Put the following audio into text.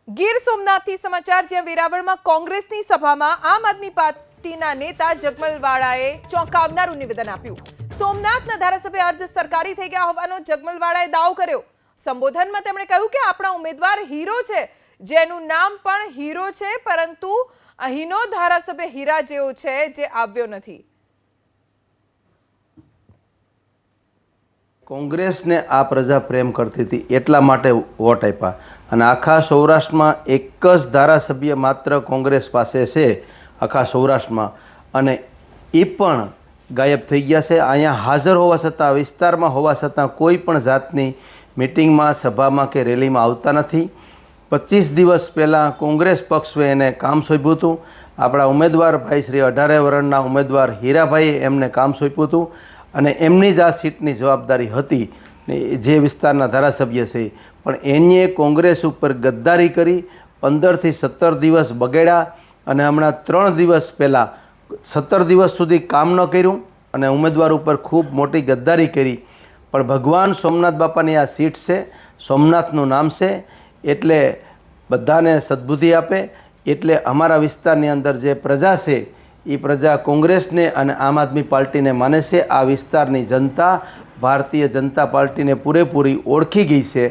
ગીર સોમનાથથી સમાચાર, જ્યાં વેરાવળમાં કોંગ્રેસની સભામાં આમ આદમી પાર્ટીના નેતા જગમલવાળાએ ચોંકાવનારું નિવેદન આપ્યું। સોમનાથના ધારાસભ્ય અર્ધ સરકારી થઈ ગયા હોવાનો જગમલવાળાએ દાવો કર્યો। સંબોધનમાં તેમણે કહ્યું કે આપણા ઉમેદવાર હીરો છે, જેનું નામ પણ હીરો છે, પરંતુ અહીંનો ધારાસભ્ય હીરા જેવો છે જે આવ્યો નથી। કોંગ્રેસને આ પ્રજા પ્રેમ કરતી હતી એટલા માટે વોટ આપ્યા અને આખા સૌરાષ્ટ્રમાં એક જ ધારાસભ્ય માત્ર કોંગ્રેસ પાસે છે આખા સૌરાષ્ટ્રમાં, અને એ પણ ગાયબ થઈ ગયા છે। અહીંયા હાજર હોવા છતાં, વિસ્તારમાં હોવા છતાં કોઈ પણ જાતની મિટિંગમાં, સભામાં કે રેલીમાં આવતા નથી। 25 દિવસ પહેલાં કોંગ્રેસ પક્ષે એને કામ સોંપ્યું હતું। આપણા ઉમેદવાર ભાઈ શ્રી 18 વર્ષના ઉમેદવાર હીરાભાઈએ એમને કામ સોંપ્યું હતું અને એમની જ આ સીટની જવાબદારી હતી ને જે વિસ્તારના ધારાસભ્ય છે, પણ એને કોંગ્રેસ ઉપર ગદ્દારી કરી 15 થી 17 દિવસ બગાડ્યા અને હમણાં 3 દિવસ પહેલાં 17 દિવસ સુધી કામ ન કર્યું અને ઉમેદવાર ઉપર ખૂબ મોટી ગદ્દારી કરી। પણ ભગવાન સોમનાથ બાપાની આ સીટ છે, સોમનાથનું નામ છે, એટલે બધાને સદબુદ્ધિ આપે। એટલે અમારા વિસ્તારની અંદર જે પ્રજા છે એ પ્રજા કોંગ્રેસને અને આમ આદમી પાર્ટીને માને છે। આ વિસ્તારની જનતા ભારતીય જનતા પાર્ટીને પૂરેપૂરી ઓળખી ગઈ છે।